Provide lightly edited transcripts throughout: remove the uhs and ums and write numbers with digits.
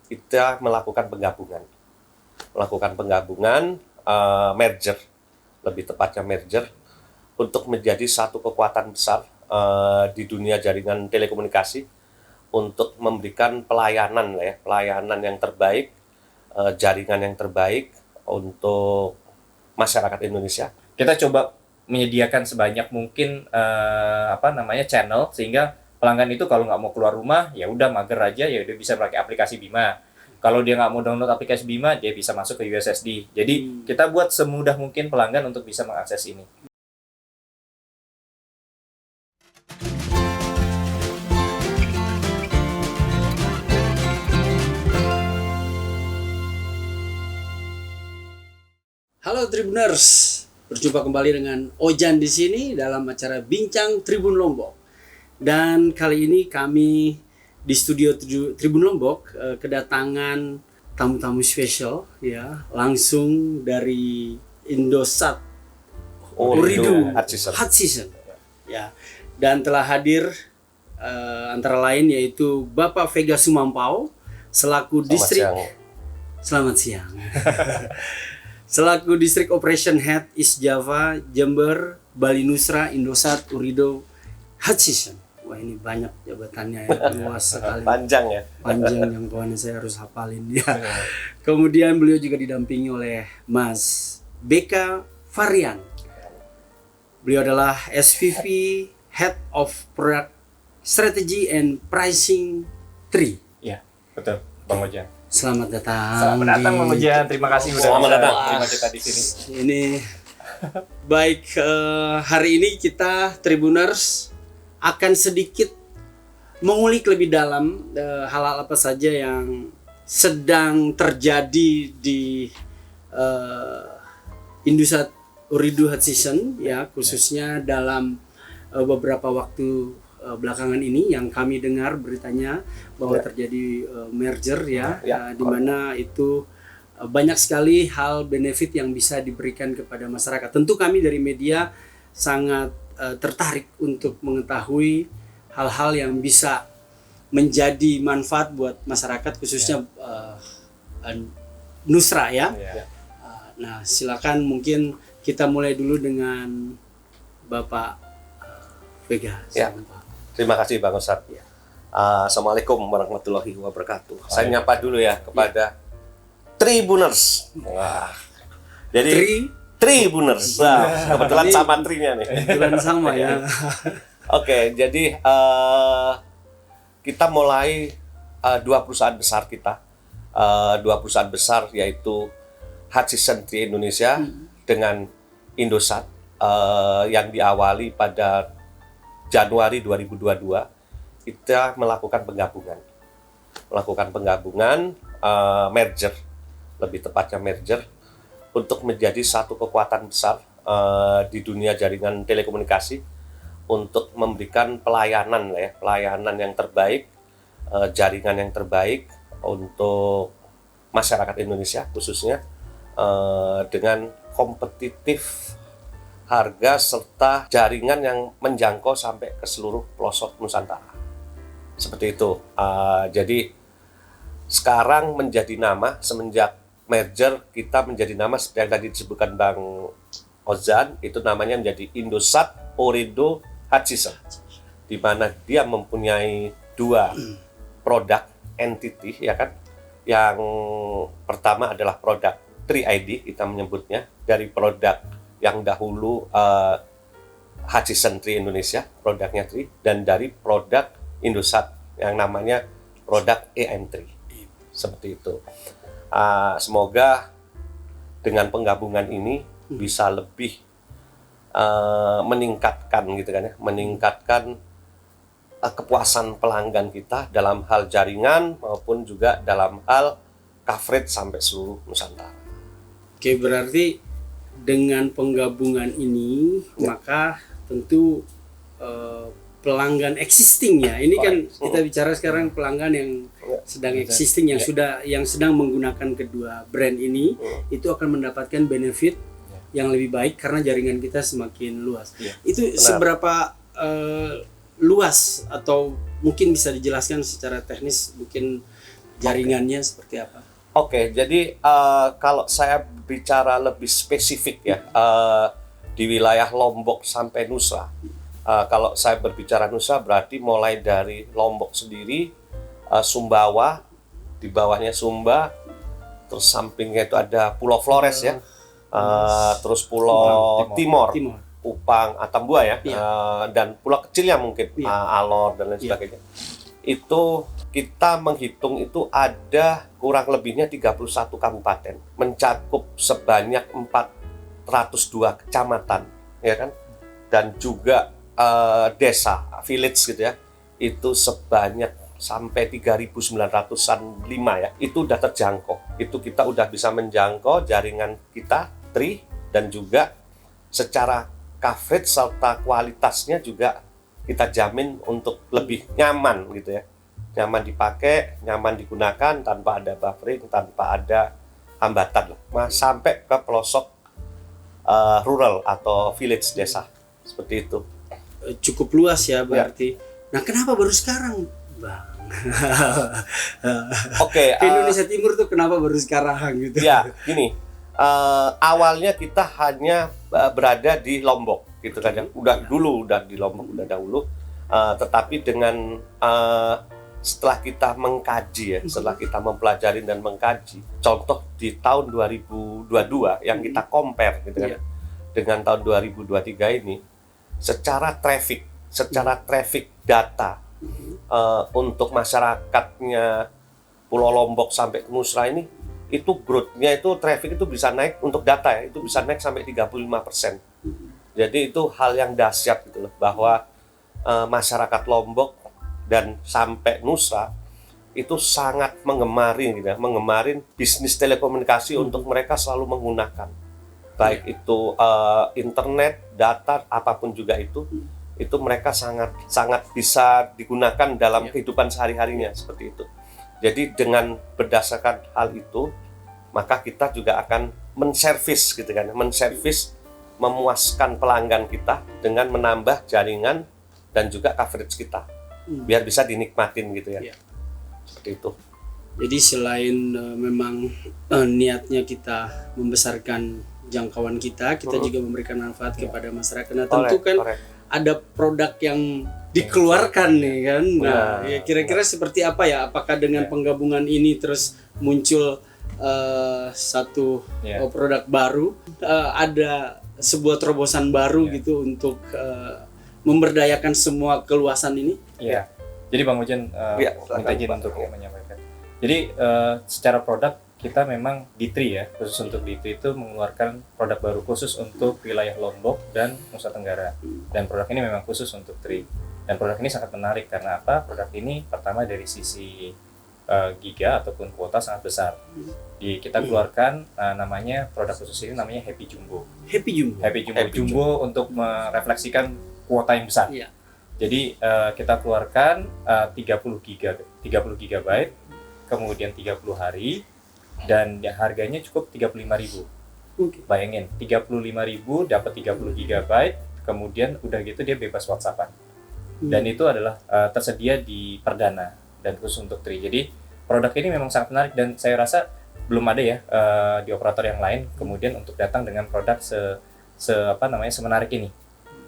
kita melakukan penggabungan, merger, lebih tepatnya merger, untuk menjadi satu kekuatan besar di dunia jaringan telekomunikasi untuk memberikan pelayanan yang terbaik, jaringan yang terbaik untuk masyarakat Indonesia. Kita coba menyediakan sebanyak mungkin channel, sehingga pelanggan itu kalau nggak mau keluar rumah ya udah mager aja, ya udah bisa pakai aplikasi Bima. Kalau dia nggak mau download aplikasi Bima, dia bisa masuk ke USSD. Jadi kita buat semudah mungkin pelanggan untuk bisa mengakses ini. Halo Tribuners, berjumpa kembali dengan Ojan di sini dalam acara Bincang Tribun Lombok. Dan kali ini kami di studio Tribun Lombok kedatangan tamu-tamu spesial ya, langsung dari Indosat Ooredoo Hutchison. Ya. Dan telah hadir antara lain yaitu Bapak Vega Sumampau selaku Selamat siang. Selaku District Operation Head East Java, Jember, Bali Nusra, Indosat Ooredoo Hutchison. Wah, ini banyak jabatannya ya, luas sekali. Panjang yang kawan saya harus hafalin ya. Kemudian beliau juga didampingi oleh Mas BK Varian. Beliau adalah SVP Head of Product Strategy and Pricing 3. Ya, betul, Bang Ojan. Selamat datang. Selamat datang, Bang Ojan. Terima kasih sudah terima kita di sini. Ini baik, hari ini kita Tribuners akan sedikit mengulik lebih dalam hal-hal apa saja yang sedang terjadi di Indosat Ooredoo Hutchison ya, khususnya dalam beberapa waktu belakangan ini yang kami dengar beritanya bahwa terjadi merger di mana itu banyak sekali hal benefit yang bisa diberikan kepada masyarakat. Tentu kami dari media sangat tertarik untuk mengetahui hal-hal yang bisa menjadi manfaat buat masyarakat, khususnya Nusra ya. Nah, silakan mungkin kita mulai dulu dengan Bapak Vega. Terima kasih Bang Ustadz. Assalamualaikum warahmatullahi wabarakatuh. Saya nyapa dulu ya kepada Tribuners. Wah. Jadi Tribuners. Nah, kebetulan sama trinya nih. Kebetulan sama ya. Oke, jadi kita mulai dua perusahaan besar kita. Dua perusahaan besar yaitu Hutchison 3 Indonesia dengan Indosat yang diawali pada Januari 2022. Kita melakukan penggabungan, merger, lebih tepatnya merger, untuk menjadi satu kekuatan besar di dunia jaringan telekomunikasi untuk memberikan pelayanan yang terbaik, jaringan yang terbaik untuk masyarakat Indonesia khususnya, dengan kompetitif harga serta jaringan yang menjangkau sampai ke seluruh pelosok Nusantara. Seperti itu. Jadi sekarang menjadi nama, semenjak merger kita menjadi nama seperti yang tadi disebutkan Bang Ozan, itu namanya menjadi Indosat Ooredoo Hutchison, di mana dia mempunyai dua produk entity ya kan. Yang pertama adalah produk 3ID, kita menyebutnya, dari produk yang dahulu Hutchison 3 Indonesia, produknya 3, dan dari produk Indosat yang namanya produk EM3. Seperti itu. Semoga dengan penggabungan ini bisa lebih meningkatkan kepuasan pelanggan kita dalam hal jaringan maupun juga dalam hal coverage sampai seluruh Nusantara. Oke, berarti dengan penggabungan ini maka tentu pelanggan existing ya. Ini kan kita bicara sekarang pelanggan yang sedang existing, yang sedang menggunakan kedua brand ini, itu akan mendapatkan benefit yang lebih baik karena jaringan kita semakin luas. Itu seberapa luas, atau mungkin bisa dijelaskan secara teknis mungkin jaringannya seperti apa? Oke, jadi kalau saya bicara lebih spesifik ya, di wilayah Lombok sampai Nusa. Kalau saya berbicara Nusa berarti mulai dari Lombok sendiri, Sumbawa, di bawahnya Sumba, terus sampingnya itu ada Pulau Flores ya, terus Pulau Timor, Upang, Atambua ya, dan pulau kecilnya mungkin Alor dan lain sebagainya. Itu kita menghitung itu ada kurang lebihnya 31 kabupaten, mencakup sebanyak 402 kecamatan, ya kan, dan juga desa, village gitu ya, itu sebanyak sampai 3.900-an 5 ya, itu udah terjangkau. Itu kita udah bisa menjangkau jaringan kita, TRI, dan juga secara coverage serta kualitasnya juga kita jamin untuk lebih nyaman gitu ya. Nyaman dipakai, nyaman digunakan tanpa ada buffering, tanpa ada hambatan lah. Sampai ke pelosok rural atau village desa. Seperti itu. Cukup luas ya berarti. Nah, kenapa baru sekarang, Bang? Oke, ke Indonesia Timur tuh kenapa baru sekarang gitu? Ya, gini. Awalnya kita hanya berada di Lombok gitu kan ya. Udah di Lombok udah dahulu. Tetapi dengan setelah kita mengkaji ya, setelah kita mempelajari dan mengkaji, contoh di tahun 2022 yang kita compare gitu kan, dengan tahun 2023 ini, secara traffic data untuk masyarakatnya Pulau Lombok sampai ke Nusra ini, itu growth-nya itu traffic itu bisa naik untuk data ya, itu bisa naik sampai 35%. Jadi itu hal yang dahsyat gitu loh, bahwa masyarakat Lombok dan sampai Nusa itu sangat menggemari gitu ya, mengemarin bisnis telekomunikasi untuk mereka selalu menggunakan. Baik itu internet, data, apapun juga itu mereka sangat bisa digunakan dalam kehidupan sehari-harinya seperti itu. Jadi dengan berdasarkan hal itu, maka kita juga akan menservis gitu kan, memuaskan pelanggan kita dengan menambah jaringan dan juga coverage kita, biar bisa dinikmatin gitu ya. Seperti itu. Jadi selain memang niatnya kita membesarkan jangkauan kita juga memberikan manfaat kepada masyarakat. Nah, tentu kan ada produk yang dikeluarkan nih kan. Nah, ya kira-kira seperti apa ya? Apakah dengan penggabungan ini terus muncul satu produk baru, ada sebuah terobosan baru gitu untuk memberdayakan semua keluasan ini? Iya. Jadi Bang Ujen minta izin untuk menyampaikan. Jadi secara produk kita memang di TRI ya, khusus untuk di TRI itu mengeluarkan produk baru khusus untuk wilayah Lombok dan Nusa Tenggara. Dan produk ini memang khusus untuk TRI. Dan produk ini sangat menarik karena apa? Produk ini pertama dari sisi giga ataupun kuota sangat besar. Kita keluarkan namanya produk khusus ini namanya Happy Jumbo. Happy Jumbo untuk merefleksikan kuota yang besar. Iya. Jadi kita keluarkan 30 GB, kemudian 30 hari, dan harganya cukup 35.000. Bayangin, 35.000 dapat 30 GB, kemudian udah gitu dia bebas WhatsAppan. Dan itu adalah tersedia di Perdana dan khusus untuk TRI. Jadi produk ini memang sangat menarik dan saya rasa belum ada ya di operator yang lain kemudian untuk datang dengan produk semenarik ini.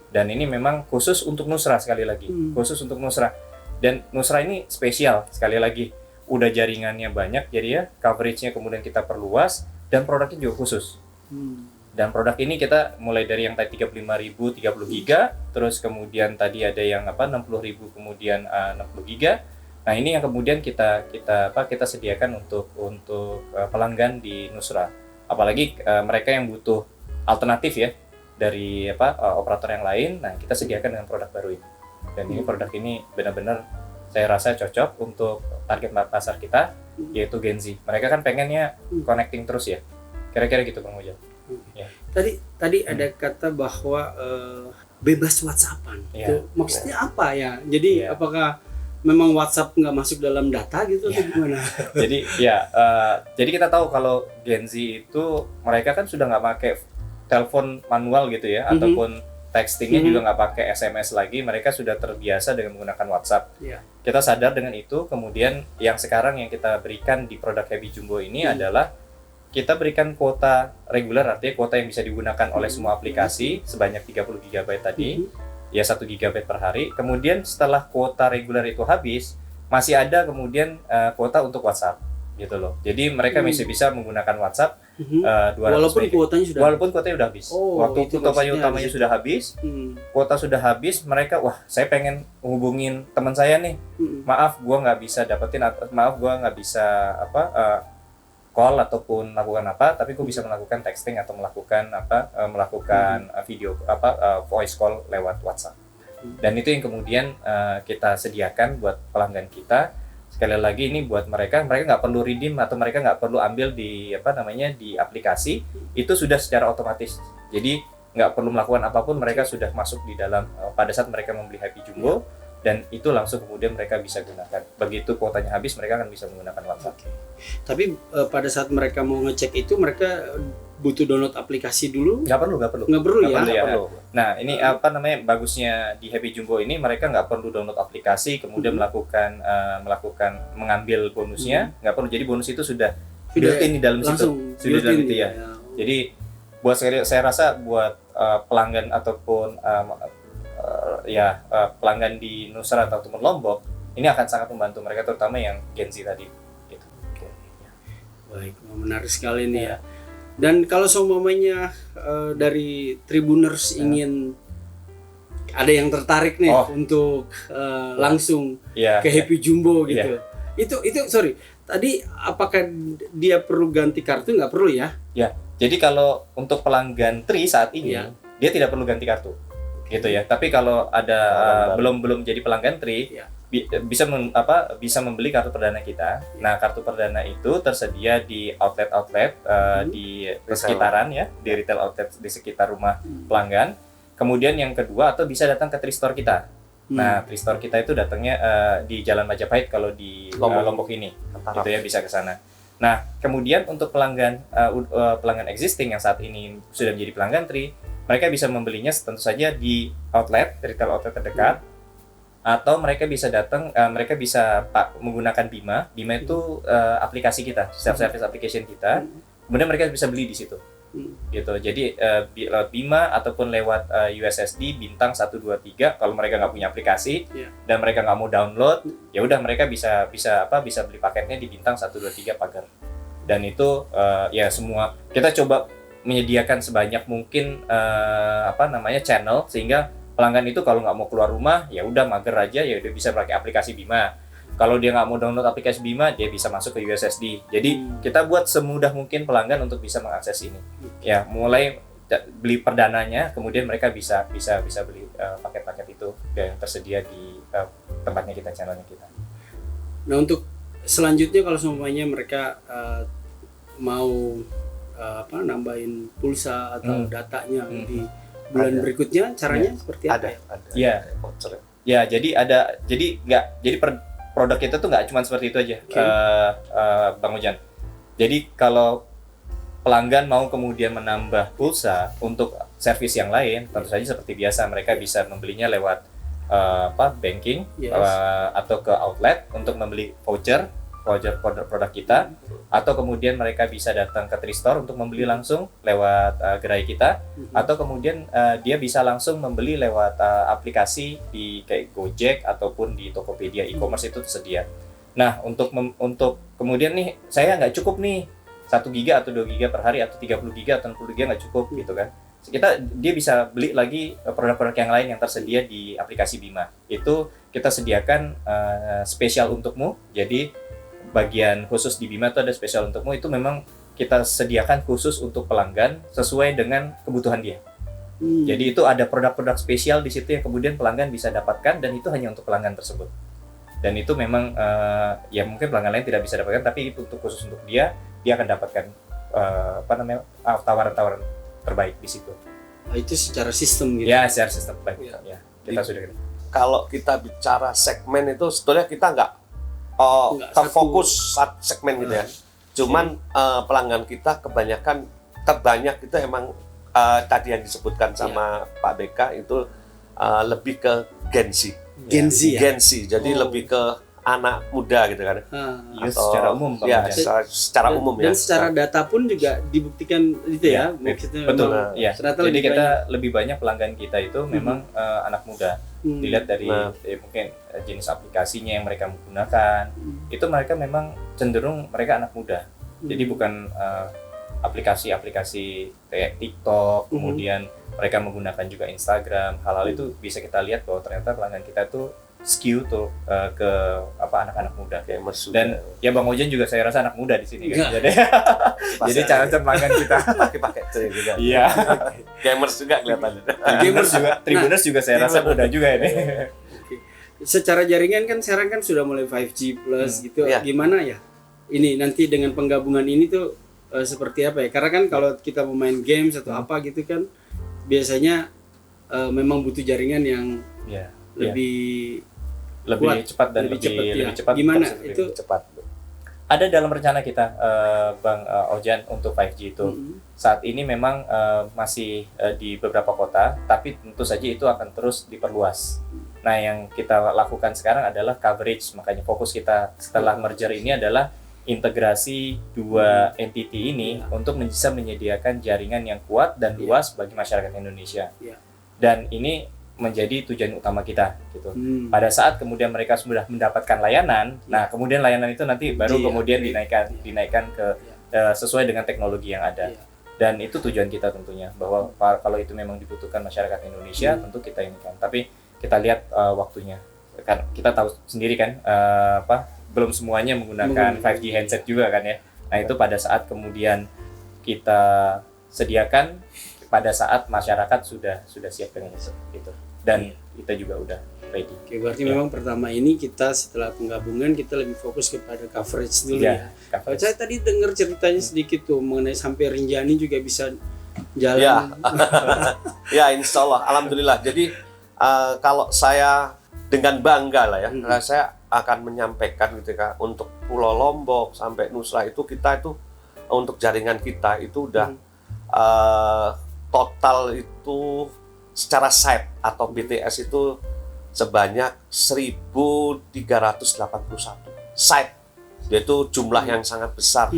Dan ini memang khusus untuk Nusra sekali lagi, khusus untuk Nusra. Dan Nusra ini spesial sekali lagi, udah jaringannya banyak, jadi ya coveragenya kemudian kita perluas dan produknya juga khusus. Dan produk ini kita mulai dari yang tadi 35.000 30 giga, terus kemudian tadi ada yang 60.000 kemudian 60 giga. Nah ini yang kemudian kita sediakan untuk pelanggan di Nusra. Apalagi mereka yang butuh alternatif ya dari operator yang lain, nah kita sediakan dengan produk baru ini. Dan ini produk ini benar-benar saya rasa cocok untuk target pasar kita, yaitu Gen Z. Mereka kan pengennya connecting terus ya, kira-kira gitu Bang Ujang. Ya. Tadi ada kata bahwa bebas WhatsAppan. Itu maksudnya apa ya? Jadi apakah memang WhatsApp nggak masuk dalam data gitu atau gimana? Jadi kita tahu kalau Gen Z itu mereka kan sudah nggak pakai telepon manual gitu ya, ataupun textingnya juga nggak pakai SMS lagi, mereka sudah terbiasa dengan menggunakan WhatsApp. Iya. Kita sadar dengan itu, kemudian yang sekarang yang kita berikan di produk Happy Jumbo ini adalah kita berikan kuota reguler, artinya kuota yang bisa digunakan oleh semua aplikasi sebanyak 30 GB tadi, ya 1 GB per hari. Kemudian setelah kuota reguler itu habis, masih ada kemudian kuota untuk WhatsApp gitu loh. Jadi mereka masih bisa menggunakan WhatsApp 200 Walaupun MB. kuotanya sudah Walaupun kuotanya udah habis. Oh, Waktu itu kuota maksudnya utamanya habis. sudah habis, kuota sudah habis, mereka wah saya pengen hubungin teman saya nih. Maaf gua nggak bisa dapetin, maaf gua nggak bisa call ataupun melakukan apa, tapi gua bisa melakukan texting atau melakukan video voice call lewat WhatsApp. Dan itu yang kemudian kita sediakan buat pelanggan kita. Sekali lagi ini buat mereka nggak perlu redeem atau mereka nggak perlu ambil di di aplikasi, itu sudah secara otomatis. Jadi nggak perlu melakukan apapun, mereka sudah masuk di dalam pada saat mereka membeli Happy Jumbo, dan itu langsung kemudian mereka bisa gunakan. Begitu kuotanya habis, mereka akan bisa menggunakan WhatsApp. Tapi pada saat mereka mau ngecek itu, mereka butuh download aplikasi dulu? Nggak perlu Nggak perlu ya? Nggak Nggak perlu. Nah ini bagusnya di Happy Jumbo ini, mereka nggak perlu download aplikasi kemudian melakukan mengambil bonusnya, nggak perlu. Jadi bonus itu sudah built-in di dalam langsung situ, sudah dalam built-in itu ya. Jadi saya rasa buat pelanggan ataupun pelanggan di Nusrat ataupun Lombok, ini akan sangat membantu mereka, terutama yang Gen Z tadi. Gitu. Baik, menarik sekali nih ya. Dan kalau seumpamanya dari Tribuners ingin ada yang tertarik nih untuk langsung ke Happy Jumbo gitu. Itu sorry, tadi apakah dia perlu ganti kartu? Nggak perlu ya? Ya, jadi kalau untuk pelanggan Tri saat ini dia tidak perlu ganti kartu, gitu ya. Tapi kalau ada belum jadi pelanggan Tri, bisa membeli kartu perdana kita. Nah, kartu perdana itu tersedia di outlet di sekitaran ya, di retail outlet di sekitar rumah pelanggan. Kemudian yang kedua, atau bisa datang ke Tristore kita. Nah, Tristore kita itu datangnya di Jalan Majapahit kalau di Lombok ini. Gitu ya, bisa ke sana. Nah, kemudian untuk pelanggan existing yang saat ini sudah menjadi pelanggan Tri, mereka bisa membelinya tentu saja di retail outlet terdekat. Atau mereka bisa datang, mereka bisa menggunakan Bima. Bima itu aplikasi kita, self-service application kita. Kemudian mereka bisa beli di situ, gitu. Jadi lewat Bima ataupun lewat USSD bintang 123. Kalau mereka nggak punya aplikasi dan mereka nggak mau download, ya udah mereka bisa beli paketnya di bintang 123 pagar. Dan itu ya semua kita coba menyediakan sebanyak mungkin channel, sehingga pelanggan itu kalau nggak mau keluar rumah, ya udah mager aja, ya udah bisa pakai aplikasi Bima. Kalau dia nggak mau download aplikasi Bima, dia bisa masuk ke USSD. Jadi kita buat semudah mungkin pelanggan untuk bisa mengakses ini. Ya, mulai beli perdananya, kemudian mereka bisa beli paket-paket itu yang tersedia di tempatnya kita, channelnya kita. Nah, untuk selanjutnya kalau semuanya mereka mau nambahin pulsa atau datanya di bulan berikutnya, caranya seperti apa? Ada. Ya, jadi produk kita tuh nggak cuma seperti itu aja, Bang Ojan. Jadi kalau pelanggan mau kemudian menambah pulsa untuk servis yang lain, tentu saja seperti biasa mereka bisa membelinya lewat banking atau ke outlet untuk membeli voucher produk kita, atau kemudian mereka bisa datang ke Tristore untuk membeli langsung lewat gerai kita, atau kemudian dia bisa langsung membeli lewat aplikasi di kayak Gojek ataupun di Tokopedia e-commerce itu tersedia. Nah, untuk kemudian nih saya nggak cukup nih 1 giga atau 2 giga per hari, atau 30 giga atau 60 giga nggak cukup gitu kan. Dia bisa beli lagi produk-produk yang lain yang tersedia di aplikasi Bima. Itu kita sediakan spesial untukmu. Jadi bagian khusus di Bima itu ada spesial untukmu, itu memang kita sediakan khusus untuk pelanggan sesuai dengan kebutuhan dia. Jadi itu ada produk-produk spesial di situ yang kemudian pelanggan bisa dapatkan, dan itu hanya untuk pelanggan tersebut. Dan itu memang ya mungkin pelanggan lain tidak bisa dapatkan, tapi itu untuk khusus untuk dia akan dapatkan tawaran-tawaran terbaik di situ. Itu secara sistem gitu. Ya, secara sistem baik. Ya, kita sudah. Kalau kita bicara segmen itu sebetulnya kita nggak terfokus satu segmen gitu ya. Cuman pelanggan kita terbanyak itu emang tadi yang disebutkan sama Pak BK itu lebih ke Gen Z. Gen Z ya. Gen Z, jadi lebih ke anak muda gitu kan. Youth secara umum, Bang ya, Ojan. secara umum ya. Dan secara data pun juga dibuktikan itu ya. Maksudnya Betul. memang Ya. ternyata Jadi lebih kita banyak. lebih banyak pelanggan kita itu memang anak muda. Dilihat dari mungkin jenis aplikasinya yang mereka menggunakan, itu mereka memang cenderung mereka anak muda. Jadi bukan aplikasi-aplikasi kayak TikTok, kemudian mereka menggunakan juga Instagram. Hal-hal itu bisa kita lihat bahwa ternyata pelanggan kita tuh skew tuh ke anak-anak muda. Gamers Dan ya Bang Ojan juga saya rasa anak muda di sini kan. Enggak. Jadi cara pelanggan kita. pakai cerai juga. Iya. Gamers juga kelihatannya. Gamers juga, Tribuners juga saya rasa muda juga ini. Secara jaringan kan sekarang kan sudah mulai 5G plus gitu. Iya. Gimana ya? Ini nanti dengan penggabungan ini tuh seperti apa ya? Karena kan kalau kita mau main games atau apa gitu kan biasanya memang butuh jaringan yang Iya. lebih Lebih cepat dan lebih ya. cepat. Gimana lebih itu? Cepat. Ada dalam rencana kita, Bang Ojan, untuk 5G itu. Saat ini memang masih di beberapa kota, tapi tentu saja itu akan terus diperluas. Nah, yang kita lakukan sekarang adalah coverage, makanya fokus kita setelah merger ini adalah integrasi dua entity ini untuk bisa menyediakan jaringan yang kuat dan luas bagi masyarakat Indonesia. Dan ini menjadi tujuan utama kita gitu. Pada saat kemudian mereka sudah mendapatkan layanan, nah kemudian layanan itu nanti baru kemudian dinaikkan ke sesuai dengan teknologi yang ada. Dan itu tujuan kita tentunya, bahwa kalau itu memang dibutuhkan masyarakat Indonesia, tentu kita ini kan. Tapi kita lihat waktunya. Kan kita tahu sendiri kan belum semuanya menggunakan 5G handset juga kan ya. Nah, itu pada saat kemudian kita sediakan pada saat masyarakat sudah siap dengan itu. Dan kita juga udah ready. Oke, berarti memang pertama ini kita setelah penggabungan kita lebih fokus kepada coverage dulu ya. Kalau saya tadi dengar ceritanya sedikit tuh mengenai sampai Rinjani juga bisa jalan. Ya, insya Allah, alhamdulillah. Jadi kalau saya dengan bangga lah ya, saya akan menyampaikan gitu kan, untuk Pulau Lombok sampai Nusa itu kita itu untuk jaringan kita itu udah total itu secara site atau BTS itu sebanyak 1.381 site, yaitu jumlah yang sangat besar,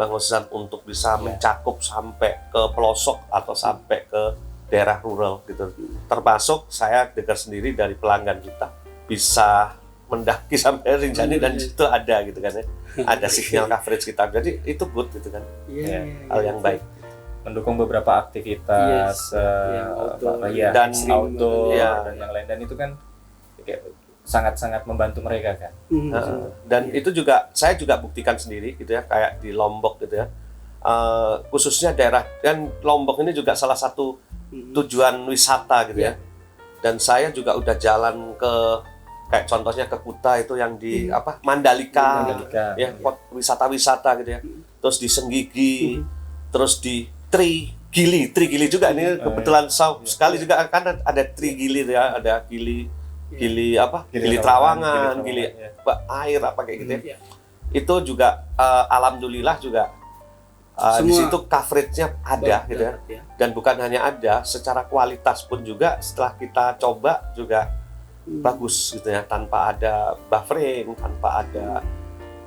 Bang Ozan, untuk bisa mencakup sampai ke pelosok atau sampai ke daerah rural gitu. Termasuk saya dengar sendiri dari pelanggan kita bisa mendaki sampai Rinjani dan itu ada gitu kan ya, ada signal coverage kita, jadi itu good gitu kan, hal yang baik. Mendukung beberapa aktivitas outdoor dan yang lain, dan itu kan sangat-sangat membantu mereka kan. Dan itu juga saya juga buktikan sendiri gitu ya, kayak di Lombok gitu ya, khususnya daerah, dan Lombok ini juga salah satu tujuan wisata gitu ya. Dan saya juga udah jalan ke kayak contohnya ke Kuta itu yang di Mandalika ya, wisata-wisata gitu ya. Terus di Senggigi, terus di Trigili juga ini kebetulan sekali juga kan ada Trigili ya, ada Gili Trawangan, Gili air apa kayak gitu ya. Itu juga alhamdulillah juga di situ coveragenya ada gitu ya. Dan bukan hanya ada, secara kualitas pun juga setelah kita coba juga bagus gitu ya, tanpa ada buffering, tanpa ada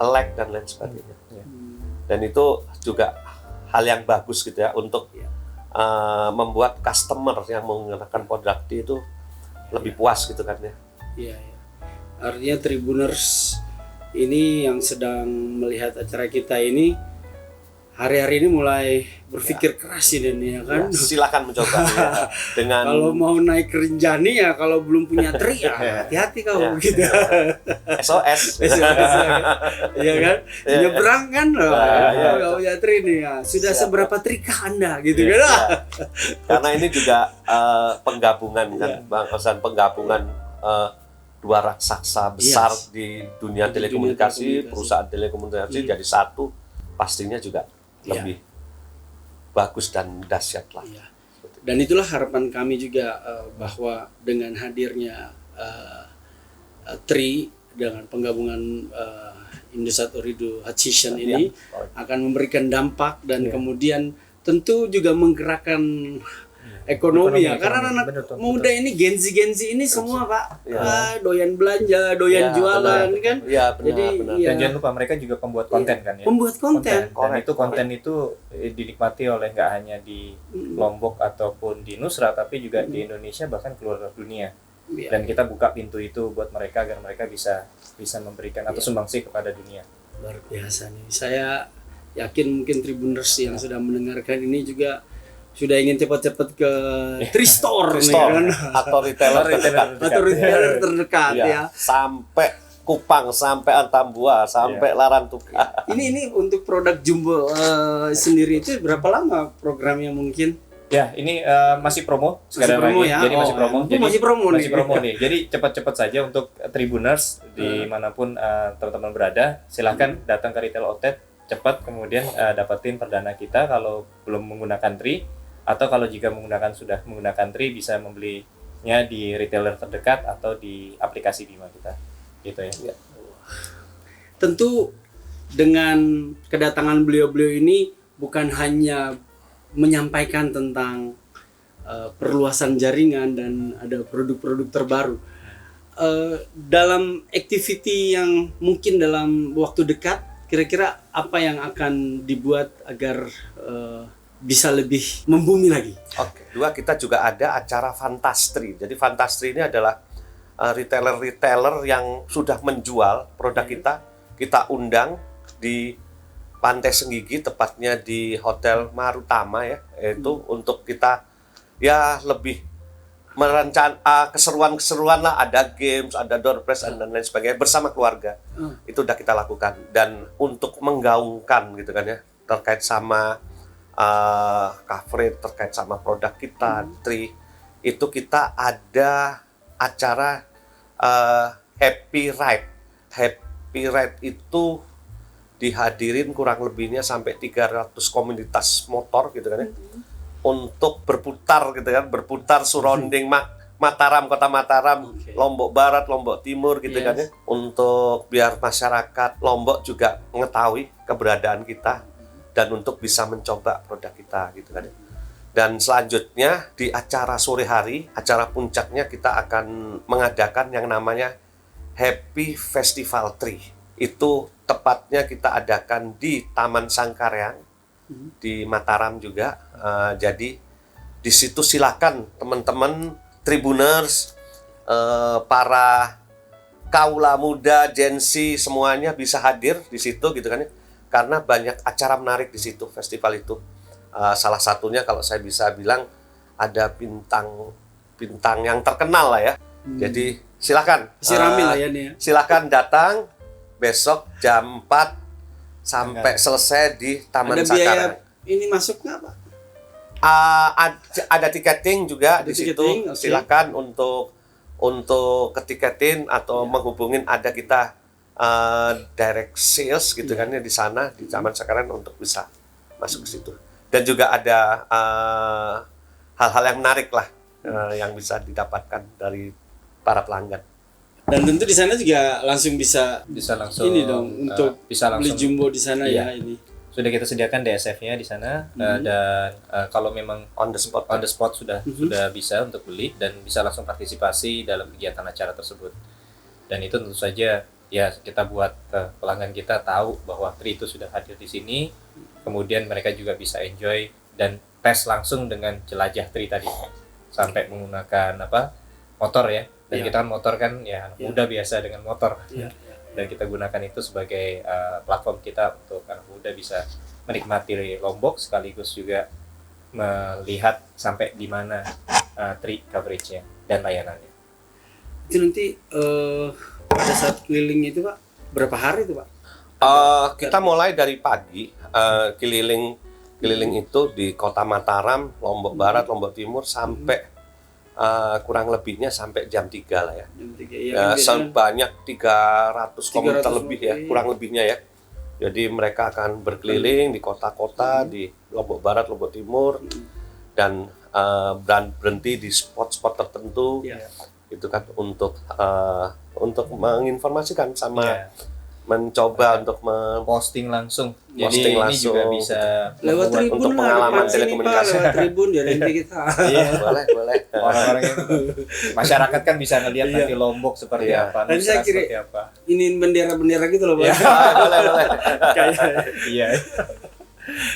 lag dan lain sebagainya. Dan itu juga hal yang bagus gitu ya untuk membuat customer yang menggunakan produk itu lebih puas gitu kan ya. Iya. Artinya Tribuners ini yang sedang melihat acara kita ini hari-hari ini mulai berpikir keras ini ya kan. Silakan mencoba ya. Dengan kalau mau naik ke Rinjani ya, kalau belum punya tri ya hati-hati kau gitu. SOS. Iya kan? Nyebrang kan kalau punya tri nih ya. Sudah seberapa trikah Anda gitu kan. Karena ini juga penggabungan kan, Bang Ozan, penggabungan dua raksasa besar di dunia telekomunikasi, perusahaan telekomunikasi jadi satu, pastinya juga lebih bagus dan dahsyat lah. Dan itulah harapan kami juga bahwa dengan hadirnya Tri dengan penggabungan Indosat Ooredoo Hutchison ini akan memberikan dampak dan kemudian tentu juga menggerakkan ekonomi ya, karena ekonomi. anak Betul, muda betul. ini Gen Z ini semua Pak Ya. doyan belanja, doyan Ya, jualan benar. kan. Iya, benar, Jadi benar. iya, Dan jangan lupa mereka juga pembuat konten kan ya. pembuat konten. Dan Korek, itu konten itu dinikmati oleh nggak hanya di Lombok ataupun di Nusra, tapi juga di Indonesia bahkan keluar dunia. Iya. Dan kita buka pintu itu buat mereka agar mereka bisa memberikan atau sumbangsi kepada dunia. Luar biasa nih. Saya yakin mungkin Tribuners yang sedang mendengarkan ini juga sudah ingin cepat-cepat ke Tristore nih Store kan. atau retailer terdekat. Atau retailer terdekat Iya, ya. sampai Kupang, sampai Antambua, sampai Larantuka. Ini untuk produk Jumbo sendiri itu berapa lama programnya mungkin? Ya, ini masih promo sekali promo lagi. ya? Jadi masih Oh, promo. ya. Masih promo nih. Masih promo nih. Jadi cepat-cepat saja untuk Tribuners dimanapun teman-teman berada, silahkan datang ke retail outlet cepat, kemudian dapetin perdana kita kalau belum menggunakan Tri, atau kalau jika sudah menggunakan Tri bisa membelinya di retailer terdekat atau di aplikasi Bima kita. Gitu ya. Tentu dengan kedatangan beliau-beliau ini bukan hanya menyampaikan tentang perluasan jaringan dan ada produk-produk terbaru. Dalam activity yang mungkin dalam waktu dekat, kira-kira apa yang akan dibuat agar bisa lebih membumi lagi? Oke. Dua, kita juga ada acara Fantastri. Jadi Fantastri ini adalah retailer-retailer yang sudah menjual produk kita undang di Pantai Senggigi, tepatnya di Hotel Marutama ya, yaitu untuk kita ya lebih keseruan-keseruan lah, ada games, ada door prize dan lain sebagainya bersama keluarga. Itu udah kita lakukan, dan untuk menggaungkan gitu kan ya, terkait sama coverage, terkait sama produk kita, Tri, itu kita ada acara Happy Ride. Happy Ride itu dihadirin kurang lebihnya sampai 300 komunitas motor gitu kan ya, untuk berputar gitu kan, berputar surrounding Mataram, kota Mataram, Lombok Barat, Lombok Timur gitu kan ya, untuk biar masyarakat Lombok juga mengetahui keberadaan kita dan untuk bisa mencoba produk kita gitu kan ya. Dan selanjutnya di acara sore hari, acara puncaknya, kita akan mengadakan yang namanya Happy Festival Tree. Itu tepatnya kita adakan di Taman Sangkaryang di Mataram juga. Jadi di situ silakan teman-teman Tribuners, para kaula muda, Gen Z, semuanya bisa hadir di situ gitu kan ya. Karena banyak acara menarik di situ, festival itu. Salah satunya kalau saya bisa bilang ada bintang yang terkenal lah ya. Jadi silakan. Masih rame lah ya nih ya. Silakan datang besok jam 4 sampai selesai di Taman Ada biaya Sangkaryang. ini masuk nggak Pak? Ada tiketing juga Ada di situ. tiketing, oke. Silakan untuk ketiketin atau menghubungin, ada kita direct sales gitu kan ya di sana di Taman Sangkaryang untuk bisa masuk ke situ. Dan juga ada hal-hal yang menarik lah yang bisa didapatkan dari para pelanggan. Dan tentu di sana juga langsung bisa Langsung ini dong untuk bisa beli langsung jumbo di sana Iya. ya ini. sudah kita sediakan DSF-nya di sana, dan kalau memang On the spot. sudah bisa untuk beli dan bisa langsung partisipasi dalam kegiatan acara tersebut. Dan itu tentu saja ya kita buat pelanggan kita tahu bahwa Tri itu sudah hadir di sini, kemudian mereka juga bisa enjoy dan tes langsung dengan jelajah Tri tadi sampai menggunakan motor ya. Dan kita kan motor kan ya muda biasa dengan motor. Dan kita gunakan itu sebagai platform kita untuk anak muda bisa menikmati Lombok, sekaligus juga melihat sampai di mana Tri coverage-nya dan layanannya. Itu nanti pada saat keliling itu Pak, berapa hari itu Pak? Kita mulai dari pagi, keliling itu di Kota Mataram, Lombok Barat, Lombok Timur, sampai kurang lebihnya sampai jam 3 lah ya. Jam 3 Sebanyak 300 komunitas 300 lebih ya, kurang lebihnya ya. Jadi mereka akan berkeliling di kota-kota di Lombok Barat, Lombok Timur, dan berhenti di spot-spot tertentu, gitu kan, untuk menginformasikan sama mencoba untuk posting langsung. Jadi Posting ini langsung. juga bisa Lewat membuat Tribun untuk lah, pengalaman depan sini, Pak. telekomunikasi. Lewat Tribun di RMP kita. Iya. boleh. Orang-orang yang masyarakat kan bisa ngelihat Iya. nanti Lombok seperti Iya. apa, Tadi saya Nusa kira- seperti apa. Ini bendera-bendera gitu loh, Pak. Iya. boleh. Iya.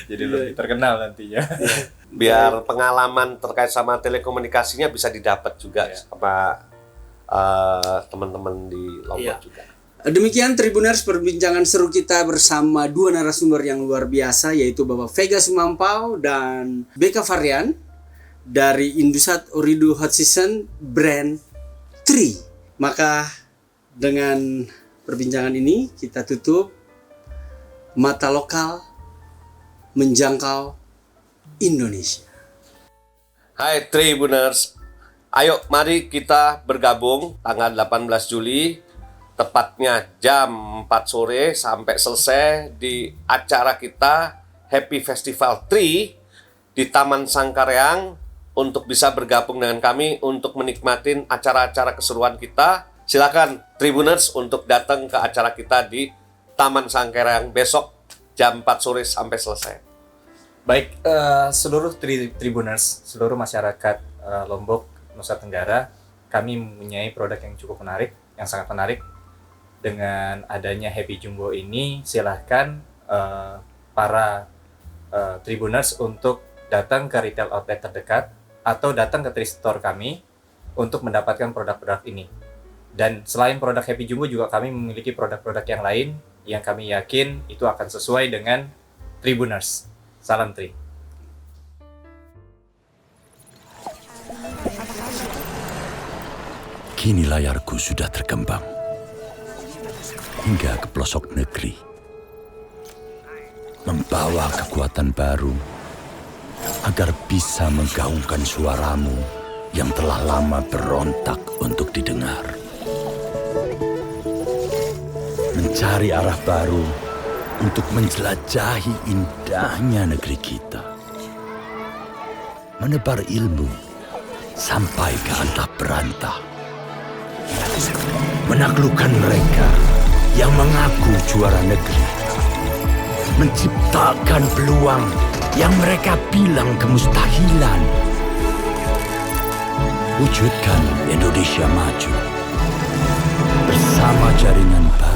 Jadi lebih terkenal nantinya. Biar pengalaman terkait sama telekomunikasinya bisa didapat juga Iya. sama teman-teman di Lombok Iya. juga. Demikian Tribuners perbincangan seru kita bersama dua narasumber yang luar biasa, yaitu Bapak Vega Sumampau dan Beka Varian dari Indosat Ooredoo Hot Season brand 3. Maka dengan perbincangan ini kita tutup mata lokal menjangkau Indonesia. Hai Tribuners, ayo mari kita bergabung tanggal 18 Juli, tepatnya jam 4 sore sampai selesai di acara kita Happy Festival 3 di Taman Sangkareang untuk bisa bergabung dengan kami untuk menikmatin acara-acara keseruan kita. Silakan Tribuners untuk datang ke acara kita di Taman Sangkareang besok jam 4 sore sampai selesai. Baik, seluruh Tribuners, seluruh masyarakat Lombok, Nusa Tenggara, kami mempunyai produk yang cukup menarik, yang sangat menarik. Dengan adanya Happy Jumbo ini, silahkan para Tribuners untuk datang ke retail outlet terdekat atau datang ke Tristore kami untuk mendapatkan produk-produk ini. Dan selain produk Happy Jumbo juga kami memiliki produk-produk yang lain yang kami yakin itu akan sesuai dengan Tribuners. Salam Tri. Kini layarku sudah terkembang hingga ke pelosok negeri, membawa kekuatan baru agar bisa menggaungkan suaramu yang telah lama berontak untuk didengar. Mencari arah baru untuk menjelajahi indahnya negeri kita. Menebar ilmu sampai ke antah berantah. Menaklukkan mereka yang mengaku juara negeri. Menciptakan peluang yang mereka bilang kemustahilan. Wujudkan Indonesia maju bersama jaringan baru.